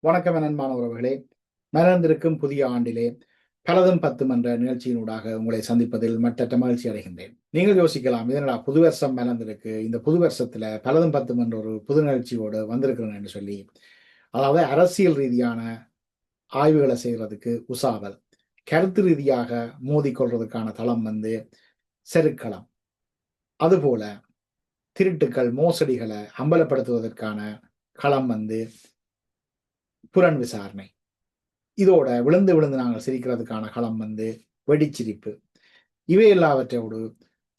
வணக்கம் அன்பான உறவுகளே. மலர்ந்திருக்கும் புதிய ஆண்டிலே பலதும் பத்தும் என்ற நிகழ்ச்சியினூடாக உங்களை சந்திப்பதில் மற்றற்ற மகிழ்ச்சி அடைகின்றேன். நீங்கள் யோசிக்கலாம், இதனடா புது வருஷம் மலர்ந்திருக்கு, இந்த புது வருஷத்துல பலதும் பத்தும் என்ற ஒரு புது நிகழ்ச்சியோடு வந்திருக்கிறேன் என்று சொல்லி. அதாவது அரசியல் ரீதியான ஆய்வுகளை செய்யறதுக்கு உசாவல், கருத்து ரீதியாக மோதிக்கொள்றதுக்கான தளம் செருக்களம், அதுபோல திருட்டுக்கள் மோசடிகளை அம்பலப்படுத்துவதற்கான களம் புலன் விசாரணை. இதோட விழுந்து விழுந்து நாங்கள் சிரிக்கிறதுக்கான களம் வெடிச்சிரிப்பு. இவை எல்லாவற்றோடு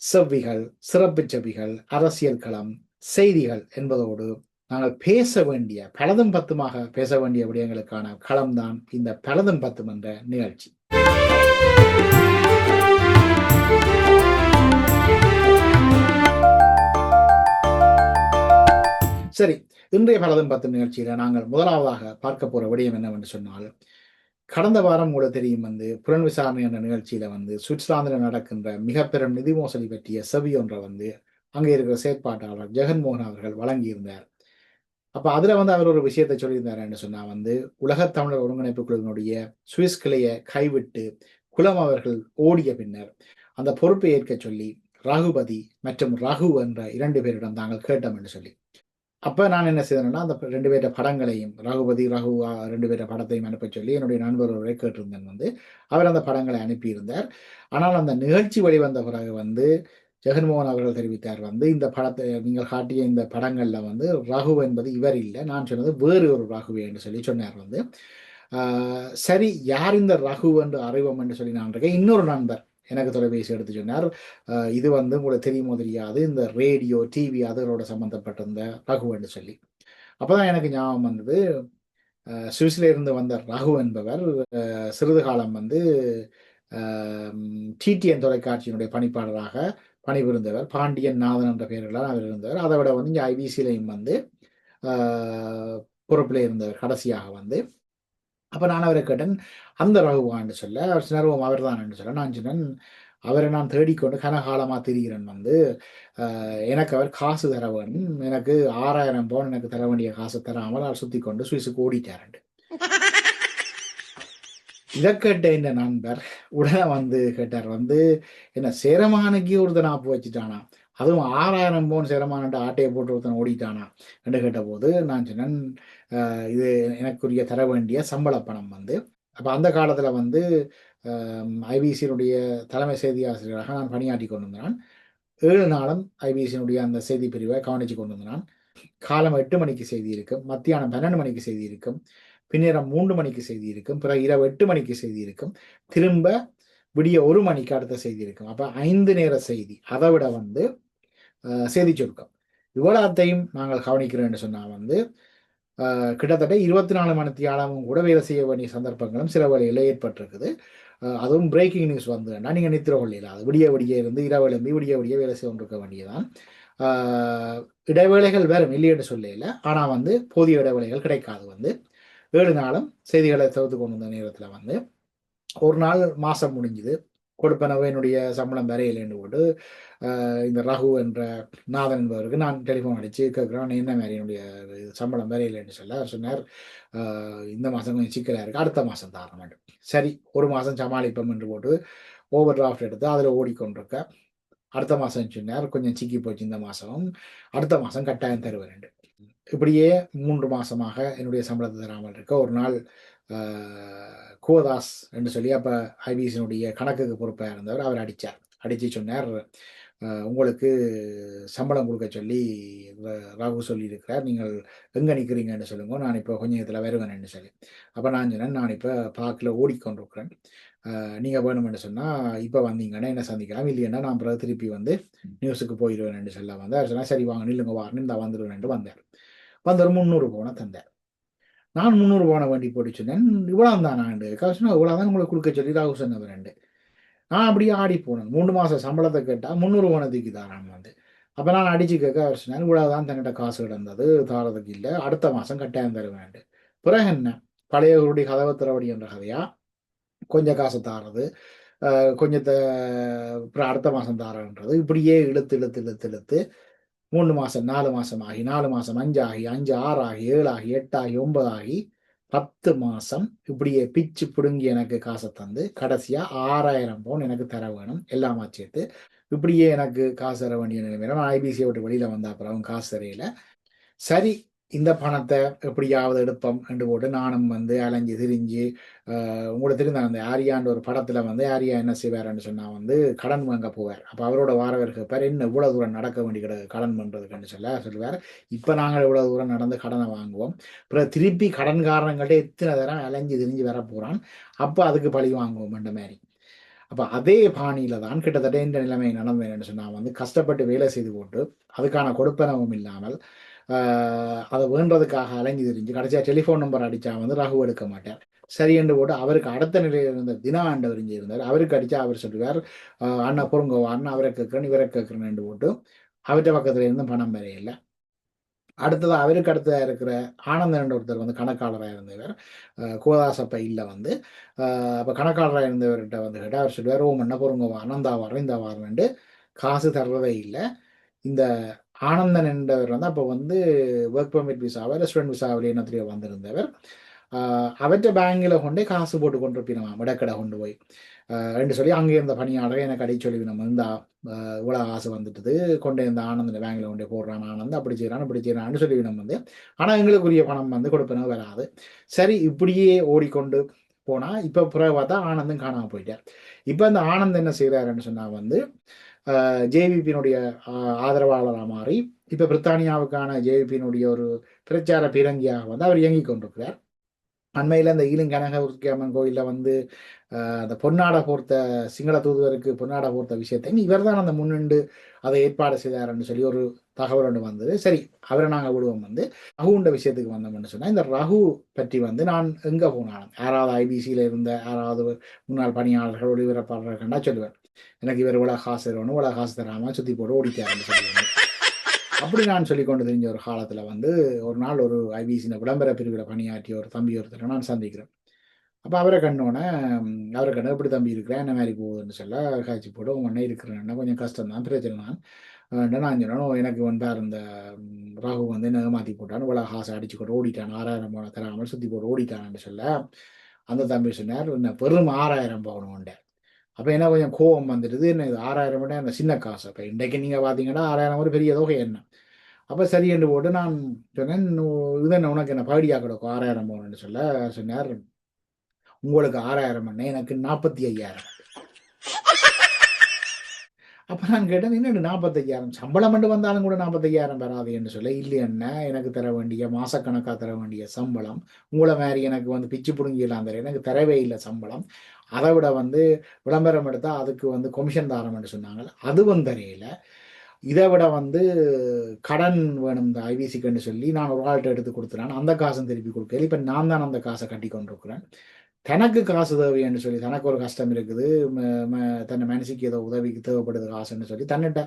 செவ்விகள், சிறப்பு செவ்விகள், அரசியல் களம், செய்திகள் என்பதோடு நாங்கள் பேச வேண்டிய பலதும் பத்துமாக பேச வேண்டிய விடயங்களுக்கான களம்தான் இந்த பலதும் பத்தும் என்ற நிகழ்ச்சி. சரி, இன்றைய பலதும் பத்தும் நிகழ்ச்சியில நாங்கள் முதலாவதாக பார்க்க போற விடயம் என்னவென்று சொன்னால், கடந்த வாரம் கூட தெரியும் புலன் விசாரணை என்ற நிகழ்ச்சியில சுவிட்சர்லாந்தில் நடக்கின்ற மிக பெரும் நிதி மோசடி பற்றிய செவி ஒன்றை அங்கே இருக்கிற செயற்பாட்டாளர் ஜெகன்மோகன் அவர்கள் வழங்கியிருந்தார். அப்ப அதுல அவர் ஒரு விஷயத்தை சொல்லியிருந்தார் என்று சொன்னா உலகத் தமிழர் ஒருங்கிணைப்பு குழுவினுடைய சுவிஸ் கிளையை கைவிட்டு குலம் அவர்கள் ஓடிய பின்னர் அந்த பொறுப்பை ஏற்க சொல்லி ரகுபதி மற்றும் ரகு என்ற 2 பேரிடம் தாங்கள் கேட்டோம் என்று சொல்லி. அப்ப நான் என்ன செய்தேன்னா, அந்த 2 பேர்ட படங்களையும் ரகுபதி, ரகு 2 பேர்ட படத்தையும் அனுப்ப சொல்லி என்னுடைய நண்பர் ஒருவரை கேட்டிருந்தேன். அவர் அந்த படங்களை அனுப்பியிருந்தார். ஆனால் அந்த நிகழ்ச்சி வெளிவந்த பிறகு ஜெகன்மோகன் அவர்கள் தெரிவித்தார், இந்த படத்தை நீங்கள் காட்டிய இந்த படங்கள்ல ரகு என்பது இவர் இல்லை, நான் சொன்னது வேறு ஒரு ரகுவே என்று சொல்லி சொன்னார். சரி, யார் இந்த ரகு என்று அறிவோம் என்று சொல்லி நான் இருக்கேன். இன்னொரு நண்பர் எனக்கு தொலைபேசி எடுத்து சொன்னார், இது உங்களுக்கு தெரியுமோ தெரியாது, இந்த ரேடியோ டிவி அதோட சம்பந்தப்பட்டிருந்த ரகு என்று சொல்லி. அப்பதான் எனக்கு ஞாபகம் வந்தது, சுவிஸ்ல இருந்து வந்த ரகு என்பவர் சிறிது காலம் டிடிஎன் தொலைக்காட்சியினுடைய பணிப்பாளராக பணிபுரிந்தவர். பாண்டியன் நாதன் என்ற பெயர்களால் அவர் இருந்தவர். அதை விட இங்கே ஐபிசிலையும் பொறுப்பில் இருந்தவர் கடைசியாக. அப்ப நான் அவரை கேட்டேன், அந்த ரகுவான்னு சொல்ல அவர் சினர்வம் அவர் தான் என்று சொல்ல நான் சொன்னேன், அவரை நான் தேடிக்கொண்டு கனகாலமா திரிகிறேன். எனக்கு அவர் காசு தர வேணும், எனக்கு 6000 பவுன் எனக்கு தர வேண்டிய காசு தராமல் அவர் சுத்தி கொண்டு சுவிஸுக்கு ஓடிட்டார். இதை கேட்ட இந்த நண்பர் உடனே கேட்டார், என்ன சேரமானக்கு ஒருத்தன் ஆப்பு வச்சுட்டானா, அதுவும் 6000 பவுன் சேரமான ஆட்டையை போட்டு ஒருத்தன் ஓடிட்டானா என்று கேட்டபோது நான் சொன்னேன், இது எனக்குரிய தர வேண்டிய சம்பள பணம். அப்ப அந்த காலத்துல ஐபிசியினுடைய தலைமை செய்தி ஆசிரியராக நான் பணியாற்றி கொண்டிருந்தான். 7 நாளும் ஐபிசியினுடைய அந்த செய்தி பிரிவை கவனிச்சு கொண்டிருந்தான். காலம் 8 மணிக்கு செய்தி இருக்கும், மத்தியானம் 12 மணிக்கு செய்தி இருக்கும், பின்னேரம் 3 மணிக்கு செய்தி இருக்கும், பிறகு இரவு 8 மணிக்கு செய்தி இருக்கும், திரும்ப விடிய 1 மணிக்கு அடுத்த செய்தி இருக்கும். அப்ப 5 நேர செய்தி, அதை விட செய்தி சுருக்கம், இவ்வளத்தையும் நாங்கள் கவனிக்கிறோம் என்று சொன்னா கிட்டத்தட்ட 24 மணித்தியாலமும் கூட வேலை செய்ய வேண்டிய சந்தர்ப்பங்களும் சில வேளையில் ஏற்பட்டிருக்குது. அதுவும் பிரேக்கிங் நியூஸ் வந்ததுன்னா நீங்க நித்திர கொள்ளையில அது விடிய விடிய இருந்து இரவு எழும்பி விடிய விடிய வேலை செய்து கொண்டிருக்க வேண்டியதான். இடைவேளைகள் வேறும் இல்லையென்று சொல்லல, ஆனா போதிய இடைவேளைகள் கிடைக்காது. 7 நாளும் செய்திகளை தவிர்த்து கொண்டு வந்த நேரத்தில் ஒரு நாள் மாசம் முடிஞ்சுது, கொடுப்பனவு என்னுடைய சம்பளம் வரையிலேன்னு போட்டு இந்த ரகு என்ற நாதன் என்பவருக்கு நான் டெலிஃபோன் அடித்து கேட்குறேன், என்ன மாதிரி என்னுடைய சம்பளம் வரையிலேன்னு சொல்ல அவர் சொன்னார், இந்த மாதம் கொஞ்சம் சிக்கலாக இருக்குது, அடுத்த மாதம் தர வேண்டும். சரி, ஒரு மாதம் சமாளிப்போம் என்று போட்டு ஓவர் டிராஃப்ட் எடுத்து அதில் ஓடிக்கொண்டிருக்க, அடுத்த மாதம் சொன்னார் கொஞ்சம் சிக்கி போச்சு, இந்த மாதம் அடுத்த மாதம் கட்டாயம் தருவேன். இப்படியே 3 மாதமாக என்னுடைய சம்பளத்தை தராமல் இருக்க, ஒரு நாள் கோதாஸ் என்று சொல்லி அப்போ ஐபிசியினுடைய கணக்குக்கு பொறுப்பாக இருந்தவர், அவர் அடித்து சொன்னார், உங்களுக்கு சம்பளம் கொடுக்க சொல்லி ராகு சொல்லியிருக்கிறார், நீங்கள் எங்கே நிற்கிறீங்கன்னு சொல்லுங்க, நான் இப்போ கொஞ்சம் இதில் வருவேன்னு சொல்லி. அப்போ நான் சொன்னேன், நான் இப்போ பார்க்கில் ஓடிக்கொண்டிருக்கிறேன், நீங்கள் வேணுமென்னு சொன்னால் இப்போ வந்தீங்கன்னா என்ன சந்திக்கலாம், இல்லைன்னா நான் பிறகு திருப்பி நியூஸுக்கு போயிடுவேன் சொல்ல அவர் சொன்னால், சரி வாங்க நில்லுங்க வாரன்னு இந்த வந்துடுவேன் வந்தார். ஒரு 300 பவுனை தந்தார். நான் 300 பவுனை வேண்டி போட்டு சொன்னேன், இவ்வளவு தான் சொன்னா இவ்வளவு தான் உங்களுக்கு கொடுக்க சொல்லி ராகு சொன்னவர். நான் அப்படியே ஆடி போனேன். 3 மாசம் சம்பளத்தை கேட்டா 300 பவுனை தூக்கி தாரான். அப்ப நான் அடிச்சு கேட்க அவர் சொன்னார், இவ்வளவுதான் தன்னிட்ட காசு கிடந்தது, தாரதுக்கு இல்லை, அடுத்த மாசம் கட்டாயம் தருவேன். பிறகு என்ன, பழையவருடைய கதவை திறவடி என்ற கதையா, கொஞ்சம் காசு தாரது, கொஞ்சத்தை அடுத்த மாசம் தாரன்றது, இப்படியே இழுத்து இழுத்து இழுத்து இழுத்து 3 மாசம் 4 மாசம் ஆகி, 4 மாசம் 5 ஆகி, 5 6 ஆகி, 7 ஆகி, 8 ஆகி, 9 ஆகி, 10 மாசம் இப்படியே பிச்சு பிடுங்கி எனக்கு காசை தந்து கடைசியா 6000 பவுன் எனக்கு தர வேணும் எல்லாமா சேர்த்து. இப்படியே எனக்கு காசு தர வேண்டிய நிலைமையில நான் ஐபிசியை விட்டு வெளியில வந்த அப்புறம் காசு தெரியல. சரி, இந்த பணத்தை எப்படியாவது எடுப்போம் என்று போட்டு நானும் வந்து அலைஞ்சு திரிஞ்சு உங்களுக்கு தெரிந்த அந்த ஆரியான்ற ஒரு படத்துல வந்து ஆரியா என்ன செய்வார்ன்னு சொன்னா வந்து கடன் வாங்க போவார். அப்ப அவரோட வாரவர் கேட்பார், என்ன இவ்வளவு தூரம் நடக்க வேண்டி கிடக்கு கடன் பண்றதுக்குன்னு சொல்லுவார். இப்ப நாங்கள் இவ்வளவு தூரம் நடந்து கடனை வாங்குவோம், அப்புறம் திருப்பி கடன்காரங்கள்ட்ட எத்தனை தரம் அலைஞ்சு திரிஞ்சு வர போறான், அப்ப அதுக்கு பழி வாங்குவோம் அந்த மாதிரி. அப்ப அதே பாணியில தான் கிட்டத்தட்ட இந்த நிலைமை நடந்ததுன்னு சொன்னா வந்து கஷ்டப்பட்டு வேலை செய்து போட்டு அதுக்கான கொடுப்பனவும் இல்லாமல் அதை வேண்டதுக்காக அலைஞ்சு திரிஞ்சு கடைசியா டெலிஃபோன் நம்பர் அடிச்சா வந்து ரகு எடுக்க மாட்டார். சரி என்று போட்டு அவருக்கு அடுத்த நிலையில் இருந்த தினா ஆண்டவர் இங்கே இருந்தார், அவருக்கு அடிச்சா அவர் சொல்லுவார், அண்ணா பொருங்கோவான்னு அவரை கேட்கிறேன் இவரை கேட்கிறேன்னு போட்டு அவர்கிட்ட பக்கத்துல இருந்து பணம் வரையில. அடுத்ததாக அவருக்கு அடுத்ததாக இருக்கிற ஆனந்தன் என்ற ஒருத்தர் வந்து கணக்காளராக இருந்தவர், கோதாசப்ப இல்லை வந்து அப்போ கணக்காளராக இருந்தவர்கிட்ட வந்து கேட்டால் அவர் சொல்லுவார், ஓ மன்ன பொருங்க ஆனந்தா வரேன் இந்த வாரம்ண்டு காசு தர்றதே இல்லை. இந்த ஆனந்தன் என்றவர் வந்து அப்போ வந்து ஒர்க் பர்மிட் விசாவை ரெஸ்டாரண்ட் விசாவில் என்னத்திலேயோ வந்திருந்தவர். அவற்றை பேங்கில் கொண்டே காசு போட்டு கொண்டு இருப்பினோம் இடக்கடை கொண்டு போய் என்று சொல்லி அங்கே இருந்த பணியாளரை எனக்கு அடி சொல்லி நம்ம இருந்தா இவ்வளோ காசு வந்துட்டுது கொண்டே இந்த ஆனந்த பேங்கில் கொண்டே போடுறான் ஆனந்த் அப்படி செய்கிறான் இப்படி செய்கிறான்னு சொல்லி நம்ம வந்து. ஆனால் எங்களுக்குரிய பணம் வந்து கொடுப்பனவு வராது. சரி, இப்படியே ஓடிக்கொண்டு போனால் இப்போ பிறகு பார்த்தா ஆனந்தும் காணாமல் போயிட்டார். இப்போ இந்த ஆனந்த் என்ன செய்கிறாருன்னு சொன்னால் வந்து ஜேவிபியினுடைய ஆதரவாளராக மாறி இப்போ பிரித்தானியாவுக்கான ஜேவிபியினுடைய ஒரு பிரச்சார பீரங்கியாக வந்து அவர் இயங்கி கொண்டிருக்கிறார். அண்மையில் இந்த ஈலிங் கனகதுர்க்கியம்மன் கோயிலில் வந்து அந்த பொன்னாடை போர்த்த சிங்கள தூதுவருக்கு பொன்னாடை போர்த்த விஷயத்தை இவர் தான் அந்த முன்னின்று அதை ஏற்பாடு செய்தார்ன்னு சொல்லி ஒரு தகவல் ஒன்று வந்தது. சரி, அவரை நாங்கள் விடுவோம். வந்து ரகுண்ட விஷயத்துக்கு வந்தோம்னு சொன்னால் இந்த ரகு பற்றி வந்து நான் எங்கே போனாலும் யாராவது ஐபிசியில் இருந்த யாராவது முன்னாள் பணியாளர்கள் ஒளிபரப்பாளர்கள் கண்டா சொல்லுவேன், எனக்கு இவர் இவ்வளோ காசு தரணும் இவ்வளோ காசு தராமல் சுற்றி போட்டு ஓடிட்டாருன்னு சொல்லுவாங்க. அப்படி நான் சொல்லி கொண்டு தெரிஞ்ச ஒரு காலத்தில் வந்து ஒரு நாள் ஒரு ஐபிசியில் விளம்பர பிரிவில் பணியாற்றிய ஒரு தம்பி ஒருத்தரை நான் சந்திக்கிறேன். அப்போ அவரை கண்டோன்னே அவரை கண்டு எப்படி தம்பி இருக்கிறேன் என்ன மாதிரி போகுதுன்னு சொல்ல காய்ச்சி போட்டு உடனே இருக்கிறேன்னா கொஞ்சம் கஷ்டம் தான் பிரச்சனை தான். நான் சொன்னோம், எனக்கு வந்தார் இந்த ராகு வந்து என்ன ஏமாற்றி போட்டான்னு இவ்வளோ காசை அடிச்சு போட்டு ஓடிட்டான் 6000 பவுன் தராமல் சுற்றி போட்டு ஓடிட்டான்னு சொல்ல அந்த தம்பி சொன்னார், என்ன பெரும் 6000 பவுன் உண்டு. அப்போ என்ன கொஞ்சம் கோவம் வந்துடுது, என்ன இது 6000 விட அந்த சின்ன காசு, அப்போ இன்றைக்கு நீங்கள் பார்த்தீங்கன்னா 6000 ஒரு பெரிய தொகை என்ன. அப்போ சரி என்று போட்டு நான் சொன்னேன், இது என்ன உனக்கு என்ன பகுதியாக கிடக்கும் 6000 பவுன்னு சொல்ல சொன்னார், உங்களுக்கு 6000 என்ன எனக்கு 45,000. அப்போ நான் கேட்டேன், இன்னும் 45,000 சம்பளம் மட்டும் வந்தாலும் கூட 45,000 வராது என்று சொல்ல, இல்லை என்ன எனக்கு தர வேண்டிய மாசக்கணக்காக தர வேண்டிய சம்பளம் உங்களை மாதிரி எனக்கு வந்து பிச்சு பிடுங்கிடலாம் தர எனக்கு தரவே இல்லை சம்பளம். அதை விட வந்து விளம்பரம் எடுத்தால் அதுக்கு வந்து கொமிஷன் தாரம் என்று சொன்னாங்க, அதுவும் தரையில. இதை விட வந்து கடன் வேணும் இந்த ஐபிசிக்குன்னு சொல்லி நான் ஒரு ஆள்கிட்ட எடுத்து கொடுத்துறேன், அந்த காசும் திருப்பி கொடுக்கல. இப்போ நான் தான் அந்த காசை கட்டி கொண்டிருக்கிறேன். தனக்கு காசு தேவைன்னு சொல்லி தனக்கு ஒரு கஷ்டம் இருக்குது, தன்னை மனசுக்கு ஏதோ உதவிக்கு தேவைப்படுது காசுன்னு சொல்லி தன்னிட்ட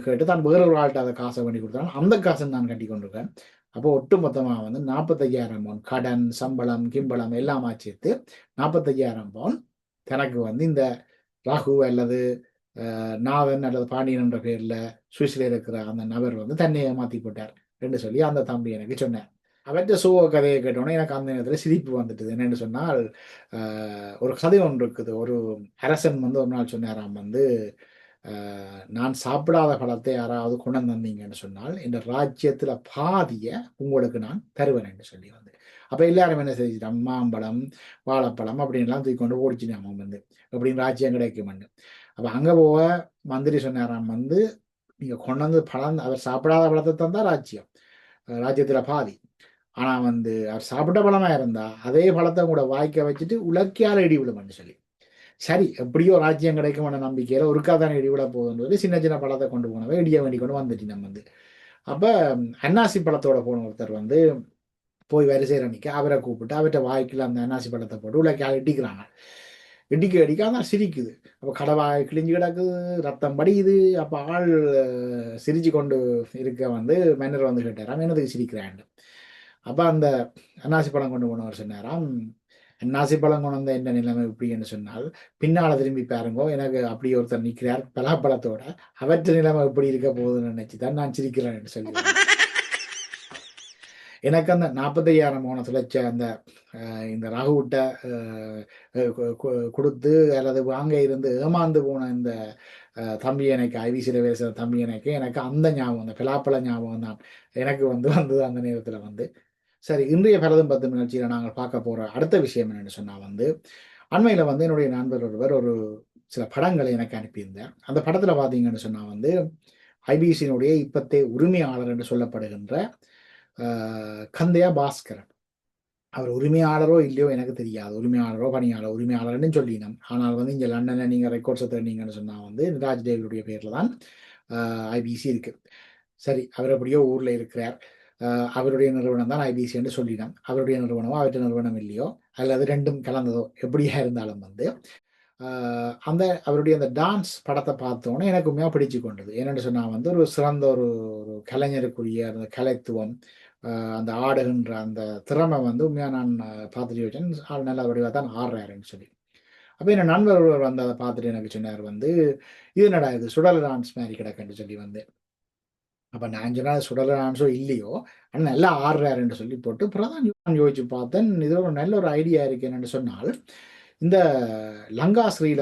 கேட்டு தான் வேற ஒரு ஆள்கிட்ட அதை காசை பண்ணி கொடுத்தாங்க, அந்த காசை நான் கட்டி கொண்டிருக்கேன். அப்போ ஒட்டு மொத்தமாக வந்து 45,000 பவுன் கடன் சம்பளம் கிம்பளம் எல்லாமா சேர்த்து 45,000 பவுன் தனக்கு வந்து இந்த ராகு அல்லது நாவன் அல்லது பாண்டியன் என்ற பேர்ல சுவிஸ்ல இருக்கிற அந்த நபர் வந்து தன்னை ஏமாத்தி போட்டார் என்று சொல்லி அந்த தம்பி எனக்கு சொன்னார். அவற்ற சோக கதையை கேட்டோன்னே எனக்கு அந்த நேரத்தில் சிரிப்பு வந்துட்டுது. என்னென்னு சொன்னால் ஒரு கதை ஒன்று இருக்குது. ஒரு அரசன் வந்து ஒரு நாள் சொன்னாராம் வந்து, நான் சாப்பிடாத பழத்தை யாராவது கொண்டு வந்தீங்கன்னு சொன்னால் இந்த ராஜ்யத்தில் பாதியை உங்களுக்கு நான் தருவேன் என்று சொல்லி வந்து. அப்போ எல்லாரும் என்ன செஞ்சுட்டான், மாம்பழம் வாழைப்பழம் அப்படின்லாம் தூக்கி கொண்டு ஓடிச்சுட்டாங்க வந்து அப்படின்னு ராஜ்யம் கிடைக்குமெண்டு. அப்போ அங்கே போக மந்திரி சொன்னாராம் வந்து, நீங்கள் கொண்டு வந்து பழம் அவர் சாப்பிடாத பழத்தை தந்தால் ராஜ்யம் ராஜ்யத்தில் பாதி. ஆனால் வந்து அவர் சாப்பிட்ட பழமாக இருந்தா அதே பழத்தை கூட வாய்க்க வச்சுட்டு உலக்கியால் இடி விழுமென்னு சொல்லி. சரி, எப்படியோ ராஜ்யம் கிடைக்குமான நம்பிக்கையில் ஒருக்கா தானே இடி விட போகுதுன்றது சின்ன சின்ன பழத்தை கொண்டு போனவை இடிய வேண்டி கொண்டு வந்துட்டு நம்ம வந்து. அப்போ அன்னாசி பழத்தோட போன ஒருத்தர் வந்து போய் வரிசையில் நிற்க அவரை கூப்பிட்டு அவர்கிட்ட வாய்க்கில் அந்த அன்னாசி பழத்தை போட்டு உலக்கியால் இடிக்கிறாங்க. இடிக்க அடிக்காம சிரிக்குது. அப்போ கடவாய் கிழிஞ்சு கிடக்குது, ரத்தம் படியுது. அப்போ ஆள் சிரிச்சு கொண்டு இருக்க வந்து மன்னர் வந்து கேட்டாராம், என்னதுக்கு சிரிக்கிறான்னு. அப்போ அந்த அன்னாசி பழம் கொண்டு போனவர் சொன்னாராம், அன்னாசி பழம் கொண்டு வந்த என்ன நிலைமை எப்படின்னு சொன்னால் பின்னால் திரும்பி பாருங்கோ, எனக்கு அப்படி ஒருத்தர் நிற்கிறார் பலாப்பழத்தோட, அவற்ற நிலைமை எப்படி இருக்க போகுதுன்னு நினைச்சு தான் நான் சிரிக்கிறேன் சொல்லி. எனக்கு அந்த 45,000 மோனத்தில் வச்ச அந்த இந்த ரகுவிட்ட கொடுத்து அல்லது வாங்க இருந்து ஏமாந்து போன இந்த தம்பி எனக்கு ஐபிசியில் பேசுகிற தம்பி எனக்கு அந்த ஞாபகம் அந்த பிலாப்பழ ஞாபகம் தான் எனக்கு வந்தது அந்த நேரத்தில் சரி இன்றைய பலதும் பத்து நிகழ்ச்சியில் நாங்கள் பார்க்க போகிற அடுத்த விஷயம் என்னென்னு சொன்னால் அண்மையில் என்னுடைய நண்பர் ஒருவர் ஒரு சில படங்களை எனக்கு அனுப்பியிருந்தார். அந்த படத்தில் பார்த்தீங்கன்னு சொன்னால் ஐபிசியினுடைய இப்பத்தே உரிமையாளர் என்று சொல்லப்படுகின்ற கந்தையா பாஸ்கரன். அவர் உரிமையாளரோ இல்லையோ எனக்கு தெரியாது. உரிமையாளரோ பணியாளர் உரிமையாளர்னு சொல்லினோம். ஆனால் இங்கே லண்டனில் நீங்கள் ரெக்கார்ட்ஸை தேடினீங்கன்னு சொன்னால் ராஜ் டேவிடுடைய பேரில் தான் ஐபிசி இருக்கு. சரி அவர் எப்படியோ ஊரில் இருக்கிறார். அவருடைய நிறுவனம் தான் ஐபிசி என்று சொல்லினோம். அவருடைய நிறுவனமோ அவற்றை நிறுவனம் இல்லையோ அல்லது ரெண்டும் கலந்ததோ எப்படியா இருந்தாலும் அந்த அவருடைய அந்த டான்ஸ் படத்தை பார்த்தோன்னே எனக்கு உண்மையாக பிடிச்சு கொண்டது. என்னென்னு சொன்னால் ஒரு சிறந்த ஒரு ஒரு கலைஞருக்குரிய அந்த கலைத்துவம், அந்த ஆடுகின்ற அந்த திறமை உண்மையாக நான் பார்த்துட்டு வச்சேன். ஆள் நல்ல வடிவாக தான் ஆடுறாருன்னு சொல்லி. அப்போ என் நண்பர் ஒருவர் அதை பார்த்துட்டு எனக்கு சொன்னார் இது என்னடா இது சுடல் டான்ஸ் மாதிரி கிடக்குன்னு சொல்லி அப்போ நான் சொன்னால் சுடல் டான்ஸோ இல்லையோ ஆனால் நல்லா ஆடுறாருன்னு சொல்லி போட்டு அப்புறம் தான் யோசிச்சு பார்த்தேன். இது ஒரு நல்ல ஒரு ஐடியா இருக்கு என்னென்னு சொன்னால் இந்த லங்காஸ்ரீல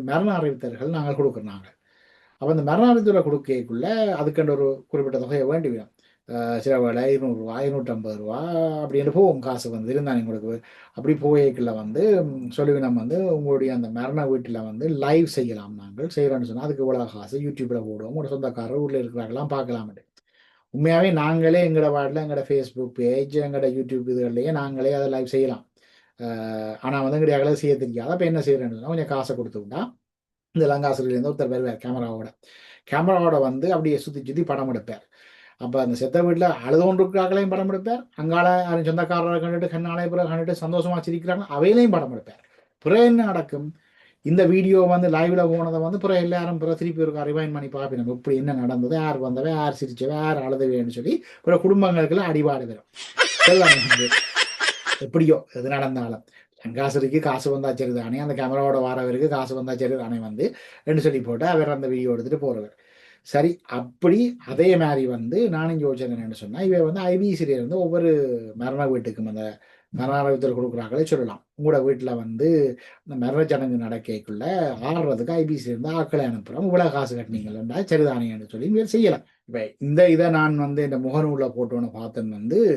மரண அறிவித்தல்கள் நாங்கள் கொடுக்குறாங்க. அப்போ இந்த மரண அறிவித்தலை கொடுக்கக்குள்ள அதுக்கென்று ஒரு குறிப்பிட்ட தொகையை வேண்டி வேணும். சில வேலை ரூ. 250 அப்படின்னு போகும் காசு இருந்தாங்க உங்களுக்கு. அப்படி போய்க்குள்ள சொல்லுவினம் உங்களுடைய அந்த மரண வீட்டில் லைவ் செய்யலாம். நாங்கள் செய்கிறோன்னு சொன்னால் அதுக்கு இவ்வளோ காசு யூடியூப்பில் போடுவோம். ஒரு சொந்தக்காரர் ஊரில் இருக்கிறாங்களாம் பார்க்கலாம்ட்டு. உண்மையாகவே நாங்களே எங்களோட வார்டில் எங்களோட ஃபேஸ்புக் பேஜ் எங்களோட யூடியூப் இதுகள்லேயே நாங்களே அதை லைவ் செய்யலாம். ஆனால் எங்களுடைய செய்ய தெரியாது. அப்போ என்ன செய்கிறேன்னு சொன்னால் கொஞ்சம் காசை கொடுத்து விட்டா இந்த லங்காசிரியிலேருந்து ஒருத்தர் வருவார் கேமராவோட அப்படியே சுற்றி சுற்றி படம் எடுப்பார். அப்போ அந்த செத்த வீட்டில் அழுதோன்றிருக்கிறார்களையும் படம் எடுப்பார். அங்கால யாரும் சொந்தக்காரரை கண்டுட்டு கண்ணாலே பிறகு கண்டுட்டு சந்தோஷமாக சிரிக்கிறாங்க அவையிலையும் படம் எடுப்பார். பிறகு என்ன நடக்கும்? இந்த வீடியோ லைவ்ல போனதை பிறகு எல்லாரும் பிறகு திருப்பி ஒரு ரிவைண்ட் பண்ணி பார்ப்போம் இப்படி என்ன நடந்தது, யார் வந்தவை, யார் சிரிச்சவை, யார் அழுதவைன்னு சொல்லி பிறகு குடும்பங்களுக்குள்ள அடிபாடு வரும். எப்படியோ எது நடந்தாலும் லங்காசரிக்கு காசு வந்தா சரி தானே, அந்த கேமராவோட வாரவருக்கு காசு வந்தா சரி தானே என்று சொல்லி போட்டு அவர் அந்த வீடியோ எடுத்துட்டு போறவர். சரி அப்படி அதே மாதிரி நானும் யோசிச்சது என்னன்னு சொன்னா இவ ஐபிசில இருந்து ஒவ்வொரு மரண வீட்டுக்கும் அந்த மரண அறிவித்தல் கொடுக்குறாங்களே சொல்லலாம். உங்களோட வீட்டில் இந்த மரண சடங்கு நடக்கக்குள்ள ஆடுறதுக்கு ஐபிசி இருந்து ஆக்களை அனுப்புகிறோம், இவ்வளோ காசு கட்டினீங்களா சரிதானேன்னு சொல்லி செய்யலாம். இப்போ இந்த இதை நான் இந்த முகநூலில் போட்டோன்னு பார்த்தேன்னு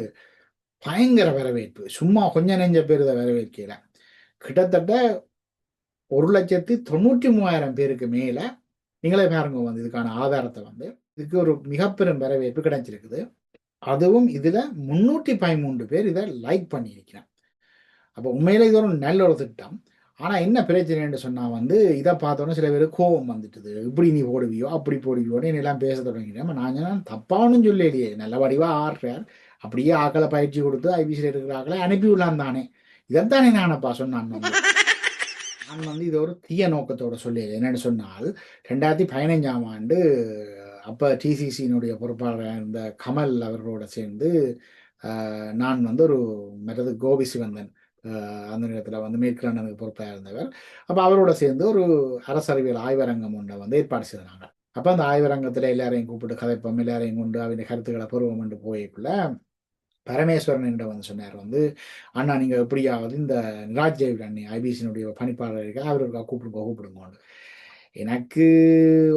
பயங்கர வரவேற்பு. சும்மா கொஞ்சம் நெஞ்ச பேர் இதை வரவேற்கல. கிட்டத்தட்ட 1,93,000 பேருக்கு மேல நீங்களே பாருங்க இதுக்கான ஆதாரத்தை இதுக்கு ஒரு மிகப்பெரும் வரவேற்பு கிடைச்சிருக்குது. அதுவும் இதுல 313 பேர் இதை லைக் பண்ணியிருக்கிறான். அப்போ உண்மையில இது ஒரு நல்ல ஒரு திட்டம். ஆனா என்ன பிரச்சனைன்னு சொன்னா இதை பார்த்தோன்னே சில பேர் கோபம் வந்துட்டுது. இப்படி நீ போடுவியோ அப்படி போடுவியோன்னு எல்லாம் பேச தொடங்கிட்டேன். நான் தப்பானும் சொல்லலையே, நல்ல வடிவா ஆடுறார். அப்படியே ஆக்களை பயிற்சி கொடுத்து ஐபிசியில் இருக்கிற ஆக்களை அனுப்பி விடலாம் தானே. இதைத்தானே நானப்பா சொன்னான். நான் இது ஒரு தீய நோக்கத்தோட சொல்லியது. என்னன்னு சொன்னால் 2015ஆம் ஆண்டு அப்ப டிசிசியினுடைய பொறுப்பாளராக இருந்த கமல் அவர்களோட சேர்ந்து நான் ஒரு மற்றது கோபி சிவந்தன் அந்த நேரத்தில் மேற்கு லண்டனுக்கு பொறுப்பாக இருந்தவர். அப்போ அவரோட சேர்ந்து ஒரு அரசறிவியல் ஆய்வரங்கம் ஒன்றை ஏற்பாடு செய்தாங்க. அப்போ அந்த ஆய்வரங்கத்தில் எல்லாரையும் கூப்பிட்டு கதைப்போம், எல்லாரையும் கொண்டு அவங்க கருத்துக்களை பூர்வம் என்று போய்க்குள்ள பரமேஸ்வரன் என்ற சொன்னார் அண்ணா நீங்கள் எப்படியாவது இந்த நிராஜ் ஜெயவிட் அண்ணி ஐபிசியினுடைய பணிப்பாளர் இருக்க அவருக்கு கூப்பிடுங்க. எனக்கு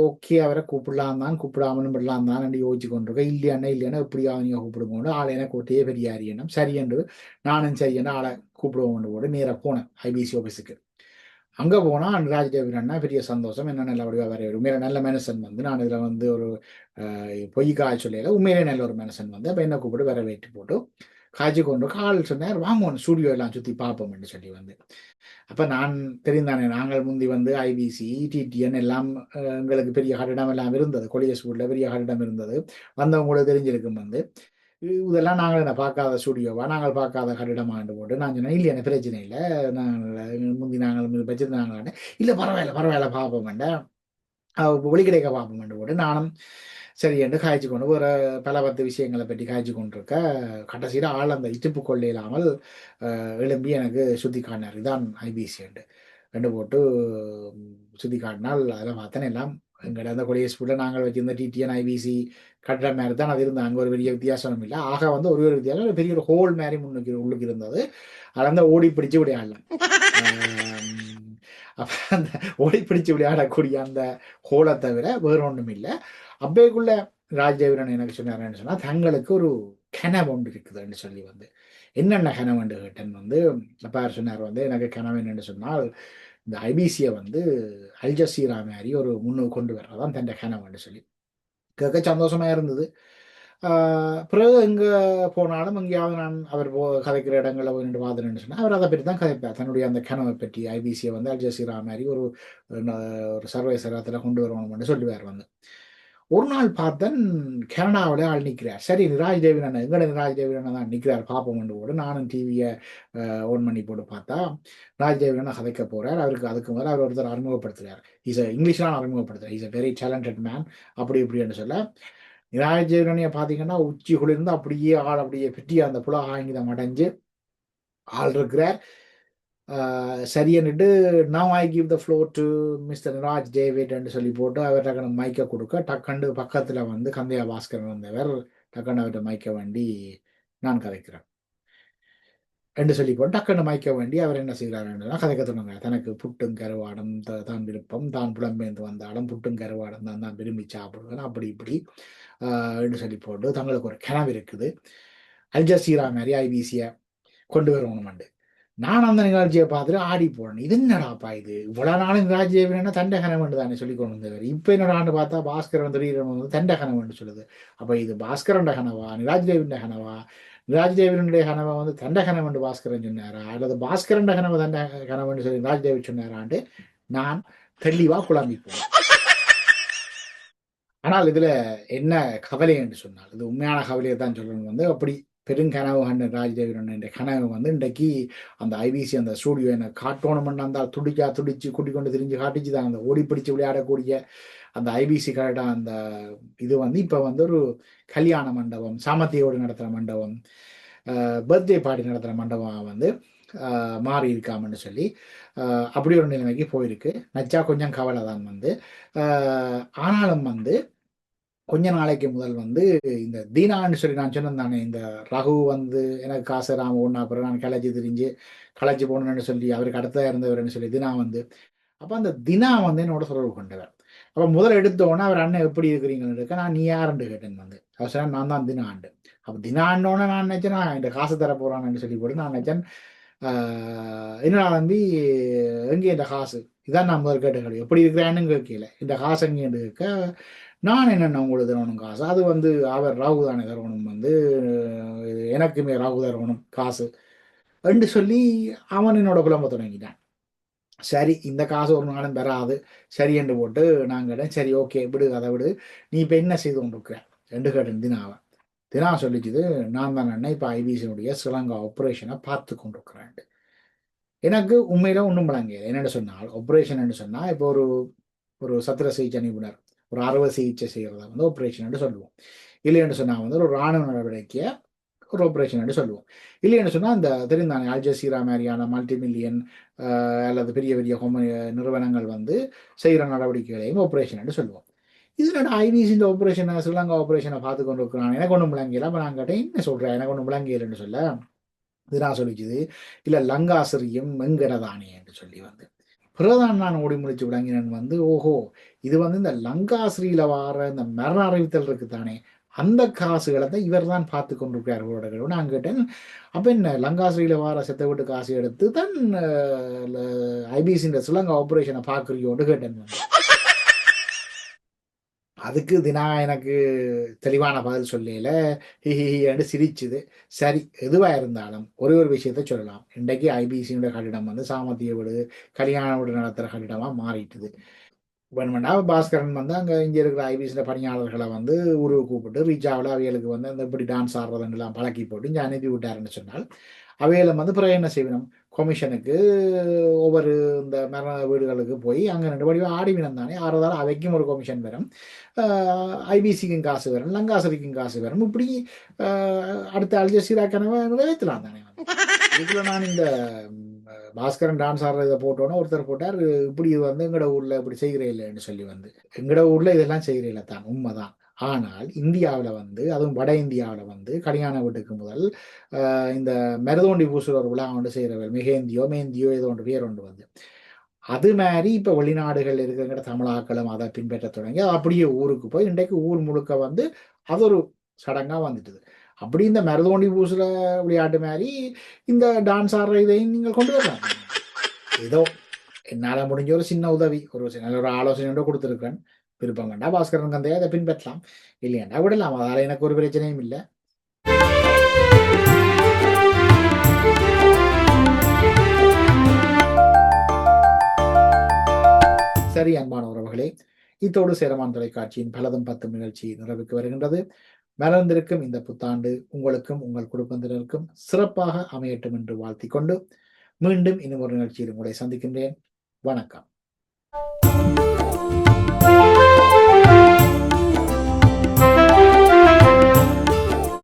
ஓகே அவரை கூப்பிடலாம் தான், கூப்பிடாமலும் விடலாம் தான் யோசிச்சு கொண்டிருக்கேன். இல்லையாண்ணா எப்படியாவது நீங்கள் கூப்பிடுங்க. ஆளை எனக்கு ஒட்டே பெரிய அறியணும் சரி என்று நானும் சரி என்று ஆளை கூப்பிடுவோம் போட்டு நேராக போனேன் ஐபிசி ஆஃபீஸுக்கு. அங்கே போனால் நிராஜ் டேவிட் அண்ணா பெரிய சந்தோஷம், என்ன நல்ல வடிவாக வர உண்மையில நல்ல மனுஷன் நான் இதில் ஒரு பொய் காய்ச்சலையில் உண்மையிலே நல்ல ஒரு மனுஷன் அப்போ என்ன கூப்பிட்டு வரவேற்று போட்டு காய்ச்சி கொண்டு கால் சொன்னார் வாங்குவோம் ஸ்டூடியோ எல்லாம் சுற்றி பார்ப்போம்னு சொல்லி அப்போ நான் தெரிந்தானே நாங்கள் முந்தி ஐபிசி டிடிஎன் எல்லாம் எங்களுக்கு பெரிய கட்டிடம் எல்லாம் இருந்தது. கொலிய ஸ்கூலில் பெரிய கட்டிடம் இருந்தது. வந்தவங்களுக்கு தெரிஞ்சிருக்கும் இதெல்லாம் நாங்கள் என்ன பார்க்காத ஸ்டூடியோவா, நாங்கள் பார்க்காத கட்டிடமாண்டு போட்டு நான் சொன்னேன் இல்லை எனக்கு பிரச்சனை இல்லை, நாங்கள் முந்தி நாங்கள் வச்சுருந்தாங்களான்னு. இல்லை பரவாயில்ல பார்ப்போம் வேண்டாம் ஒளி கிடைக்க பார்ப்போம் போட்டு நானும் சரி என்று காய்ச்சி கொண்டு ஒரு பல 10 விஷயங்களை பற்றி காய்ச்சி கொண்டிருக்க கடைசியில் ஆள் அந்த இட்டுப்பு கொள்ள இல்லாமல் எழும்பி எனக்கு சுத்தி காட்டினார். இதுதான் ஐபிசி ரெண்டு போட்டு சுத்தி காட்டினால் அதில் பார்த்தேன் எல்லாம் எங்கட அந்த கொடிய ஸ்கூலில் நாங்கள் வச்சிருந்த டிடிஎன் ஐபிசி கட்டுற மாதிரி தான் அது இருந்தது. அங்கே ஒரு பெரிய வித்தியாசமும் இல்லை. ஆக வந்து ஒரு வித்தியாசம், ஒரு பெரிய ஒரு ஹோல் மாதிரி முன்னுக்கு உள்ளுக்கு இருந்தது. அதில் வந்து ஓடி பிடிச்சு விளையாடலாம். அப்போ அந்த ஓடி பிடிச்சு விளையாடக்கூடிய அந்த ஹோலை தவிர வேறு ஒன்றும் இல்லை. அப்பேக்குள்ள ராஜதேவரன் எனக்கு சொன்னார்ன்னு சொன்னால், தங்களுக்கு ஒரு கனவு ஒன்று இருக்குதுன்னு சொல்லி வந்து என்னென்ன கனவுண்டு கேட்டேன் வந்து. அப்போ சொன்னார் வந்து, எனக்கு கனவு என்னென்னு சொன்னால், இந்த ஐபிசியை வந்து அல் ஜசீரா மாதிரி ஒரு முன்னுக்கு கொண்டு வர்றதான் தன் கனவுன்னு சொல்லி கேட்க சந்தோஷமா இருந்தது. பிறகு எங்கே போனாலும் எங்கேயாவது நான் அவர் கதைக்கிற இடங்களில் போய் நின்று பார்த்துன்னு சொன்னால், அவர் அதை பற்றி தான் கதைப்பார். தன்னுடைய அந்த கனவை பற்றி ஐபிசியை வந்து அல் ஜசீரா மாதிரி ஒரு சர்வதேசத்தில் கொண்டு வரணும்னு சொல்லுவார் வந்து. ஒரு நாள் பார்த்தேன், கனடாவில் ஆள் நிற்கிறார். சரி, நிராஜ் தேவி அண்ணன், எங்கட நிராஜ் தேவி அண்ணன் தான் நிற்கிறார் பார்ப்போம் போட்டு நானும் டிவியை ஓன் பண்ணி போட்டு பார்த்தா, ராஜ் தேவி அண்ணன் கதைக்க போகிறார். அவருக்கு அதுக்கு முதல்ல அவர் ஒருத்தர் அறிமுகப்படுத்துகிறார். இங்கிலீஷ்லாம் அறிமுகப்படுத்துகிறார். Is a very talented man அப்படி இப்படின்னு சொல்ல, நிராஜ் தேவி அண்ணனையை பார்த்தீங்கன்னா உச்சி குளிர்ந்து அப்படியே ஆள் அப்படியே பிட்டி அந்த புலா ஆங்கிதம் அடைஞ்சு ஆள் இருக்கிறார். சரின்னுட்டு now I give the floor to Mister Raj டேவிட்ன்னு சொல்லி போட்டு அவர் டக்குனு மைக்கை கொடுக்க, டக்குண்டு பக்கத்தில் வந்து கந்தையா பாஸ்கரன் வந்தவர் டக்குன்னு அவர்கிட்ட மைக்க வேண்டி நான் கதைக்கிறேன் என்று சொல்லி போட்டு டக்குன்னு மைக்க வேண்டி அவர் என்ன செய்கிறாருன்னா கதைக்க சொன்னாங்க. தனக்கு புட்டும் கருவாடம் தான் விருப்பம், தான் புலம்பெயர்ந்து வந்தாலும் புட்டும் கருவாடம் தான் தான் விரும்பி சாப்பிடுவேன் அப்படி இப்படி என்று சொல்லி போட்டு தங்களுக்கு ஒரு கனவு இருக்குது, அல் ஜசீரா மாதிரி ஐபிசியை கொண்டு வரணும்ண்டு. நான் அந்த நிகழ்ச்சியை பார்த்துட்டு ஆடி போனேன். இது என்னடாப்பா இது, இவ்வளோ நாளும் நிராஜ் தேவினா தண்ட கனவு தானே சொல்லி கொண்டு வந்தவர். இப்போ என்னடான்னு பார்த்தா பாஸ்கரன் திடீர்னு வந்து தண்ட கனவுன்னு சொல்லுது. அப்போ இது பாஸ்கரண்ட கனவா, நிராஜ் தேவின்ற கனவா, நிராஜ் தேவினுடைய கனவை வந்து தண்ட கனவுண்டு பாஸ்கரன் சொன்னாரா, அல்லது பாஸ்கரண்ட கனவு தண்ட கனவுன்னு சொல்லி நிராஜ் தேவி சொன்னாரான்ட்டு நான் தெளிவாக குழம்பி போனேன். ஆனால் இதுல என்ன கவலை என்று சொன்னால், இது உண்மையான கவலையை தான் சொல்லணும் வந்து, அப்படி பெருங்கனவு கண்ட ராஜ்தேவன் என்ற கனவு வந்து இன்றைக்கு அந்த ஐபிசி அந்த ஸ்டூடியோ என்ன காட்டோணுமென்னு இருந்தால் துடிச்சு கூட்டிக் கொண்டு திரிஞ்சு காட்டிச்சு தான் அந்த ஓடி பிடிச்சு விளையாடக்கூடிய அந்த ஐபிசி கரெக்டா அந்த இது வந்து இப்போ வந்து ஒரு கல்யாண மண்டபம், சாமத்தியோடு நடத்துகிற மண்டபம், பர்த்டே பார்ட்டி நடத்துகிற மண்டபம் வந்து மாறி இருக்காமன்னு சொல்லி அப்படி ஒரு நிலைமைக்கு போயிருக்கு. நச்சா கொஞ்சம் கவலை தான் வந்து. ஆனாலும் வந்து கொஞ்ச நாளைக்கு முதல் வந்து இந்த தீனான்னு சொல்லி நான் சொன்னேன் தானே, இந்த ரகு வந்து எனக்கு காசு ராம ஒன்றா அப்புறம் நான் களைச்சி போகணுன்னு சொல்லி அவருக்கு அடுத்ததாக இருந்தவர்னு சொல்லி தினா வந்து, அப்போ அந்த தினா வந்து என்னோட தொடர்பு கொண்டவர். அப்போ முதல் எடுத்தோன்னே அவர் அண்ணன் எப்படி இருக்கிறீங்கன்னு இருக்க, நான் நீ யாருன்னு கேட்டேன் வந்து. அவர் சொன்னால் நான் தான் தினாண்டு. அப்போ தினாண்டோன்னே நான் நினச்சேன் நான் இந்த காசு தர போகிறான்னு சொல்லி போட்டு நான் நினச்சேன், என்னடா தம்பி எங்கே இந்த காசு, இதான் நான் முதல் கேட்டுக்கிறேன் எப்படி இருக்கிறான்னு கேட்கல, இந்த காசு எங்கே இருக்க, நான் என்னென்ன உங்களுக்கு தரணும் காசு, அது வந்து அவர் ராகு தானே தரணும் வந்து, எனக்குமே ராகு தரணும் காசு என்று சொல்லி அவன் என்னோட புலம்ப தொடங்கிட்டான். சரி, இந்த காசு ஒரு நாளும் பெறாது சரி என்று போட்டு நாங்கள் சரி ஓகே விடு அதை விடு, நீ இப்போ என்ன செய்து கொண்டிருக்கிற என்று கேட்டேன் தினாவை. தினா சொல்லிச்சுது, நான் தான் அண்ணன் இப்போ ஐபிசியினுடைய ஸ்ரீலங்கா ஆப்ரேஷனை பார்த்து கொண்டிருக்கிறேன். எனக்கு உண்மையில ஒன்றும் விளங்கியது. என்னென்னு சொன்னால், ஆப்ரேஷன் என்று சொன்னால் இப்போ ஒரு ஒரு சத்திர சிகிச்சை நிபுணர் ஒரு அறுவை சிகிச்சை செய்கிறத வந்து ஆப்ரேஷன் சொல்லுவோம். இல்லைன்னு சொன்னால் வந்து ஒரு இராணுவ நடவடிக்கையை ஒரு ஆப்ரேஷன் சொல்லுவோம். இல்லைன்னு சொன்னால் இந்த தெரிந்தானே அல் ஜசீரா மாதிரியான மல்டி மில்லியன் அல்லது பெரிய பெரிய நிறுவனங்கள் வந்து செய்கிற நடவடிக்கைகளையும் ஆப்ரேஷன் சொல்லுவோம். இதில் ஐபிசி இந்த ஆப்ரேஷனை ஸ்ரீலங்கா ஆப்ரேஷனை பார்த்து கொண்டு இருக்கிறான், எனக்கு ஒன்றும் விளங்கியல. அப்போ நான் கேட்டேன் என்ன சொல்கிறேன், எனக்கு ஒன்றும் விளங்கியலன்னு சொல்ல இது நான் சொல்லிச்சுது, இல்லை லங்காசிரியும் வெங்கடதானே என்று சொல்லி வந்து பிறதான் நான் ஓடி முடிச்சு விளங்கினேன் வந்து, ஓஹோ இது வந்து இந்த லங்காசிரியில வார இந்த மரண அறிவித்தல் இருக்கு தானே, அந்த காசுகளை தான் இவர் தான் பார்த்து கொண்டிருக்கிறார் அவரோட. நான் கேட்டேன், அப்போ என்ன லங்காசிரியில வார செத்த வீட்டு காசு எடுத்து தான் ஐபிசி இந்த ஸ்ரீலங்கா ஆப்ரேஷனை பார்க்குறியோன்னு கேட்டேன். அதுக்கு தினா எனக்கு தெளிவான பதில் சொல்லல, ஹிஹிஹின்னு சிரிச்சுது. சரி, எதுவாக இருந்தாலும் ஒரே ஒரு விஷயத்த சொல்லலாம், இன்றைக்கு ஐபிசியோட கட்டிடம் வந்து சாமத்திய வீடு கல்யாண வீடு நடத்துகிற கட்டிடமாக மாறிட்டுது. வேணுமெண்டா பாஸ்கரன் வந்து அங்கே இங்கே இருக்கிற ஐபிசியில் பணியாளர்களை வந்து ஊருக்கு கூப்பிட்டு ரீச்சாவில் அவைகளுக்கு வந்து அந்த இப்படி டான்ஸ் ஆடுறதுலாம் பழக்கி போட்டு இங்கே அனுப்பி விட்டாருன்னு சொன்னால், அவையில வந்து பிறகு என்ன செய்யணும், கொமிஷனுக்கு ஒவ்வொரு இந்த மரண வீடுகளுக்கு போய் அங்கே ரெண்டு படிவா ஆடிவினம் தானே ஆறுதால் அவைக்கும் ஒரு கொமிஷன் வரும், ஐபிசிக்கும் காசு வரும், லங்காசரிக்கும் காசு வரும், இப்படி அடுத்த அல் ஜசீரா கனவை நிறைவேற்றலாம் தானே. இதுக்குள்ள நான் இந்த பாஸ்கரன் டான்ஸ் ஆடுற இதை போட்டோன்னா ஒருத்தர் போட்டார், இப்படி இது வந்து எங்கட ஊர்ல இப்படி செய்கிறே இல்லைன்னு சொல்லி வந்து, எங்கட ஊர்ல இதெல்லாம் செய்கிறே தான் உண்மைதான். ஆனால் இந்தியாவில் வந்து, அதுவும் வட இந்தியாவில் வந்து கல்யாண வீட்டுக்கு முதல் இந்த மருதோண்டி பூசுற ஒரு விழா ஒன்று செய்கிறவர், மிகேந்தியோ மேந்தியோ ஏதோ ஒன்று பேர் ஒன்று வந்து, அது மாதிரி இப்போ வெளிநாடுகள் இருக்கிற தமிழாக்களும் அதை பின்பற்ற தொடங்கி அப்படியே ஊருக்கு போய் இன்றைக்கு ஊர் முழுக்க வந்து அது ஒரு சடங்கா வந்துட்டுது. அப்படி இந்த மருதோண்டி பூசுற விளையாட்டு மாதிரி இந்த டான்ஸ் ஆடுற இதையும் நீங்கள் கொண்டு வரலாம். ஏதோ என்னால் முடிஞ்ச ஒரு சின்ன உதவி, ஒரு நல்ல ஒரு ஆலோசனையோட கொடுத்துருக்கேன். விருப்பம் கண்டா பாஸ்கரன் கந்தையை அதை பின்பற்றலாம், இல்லையாண்டா விடலாம். அதால் எனக்கு ஒரு பிரச்சனையும் இல்லை. சரி அன்பான உறவுகளே, இத்தோடு சேரமான் தொலைக்காட்சியின் பலதும் பத்தும் நிகழ்ச்சி நிறைவுக்கு வருகின்றது. மலர்ந்திருக்கும் இந்த புத்தாண்டு உங்களுக்கும் உங்கள் குடும்பத்தினருக்கும் சிறப்பாக அமையட்டும் என்று வாழ்த்திக் கொண்டு மீண்டும் இன்னும் ஒரு நிகழ்ச்சியில் உங்களை சந்திக்கின்றேன். வணக்கம்.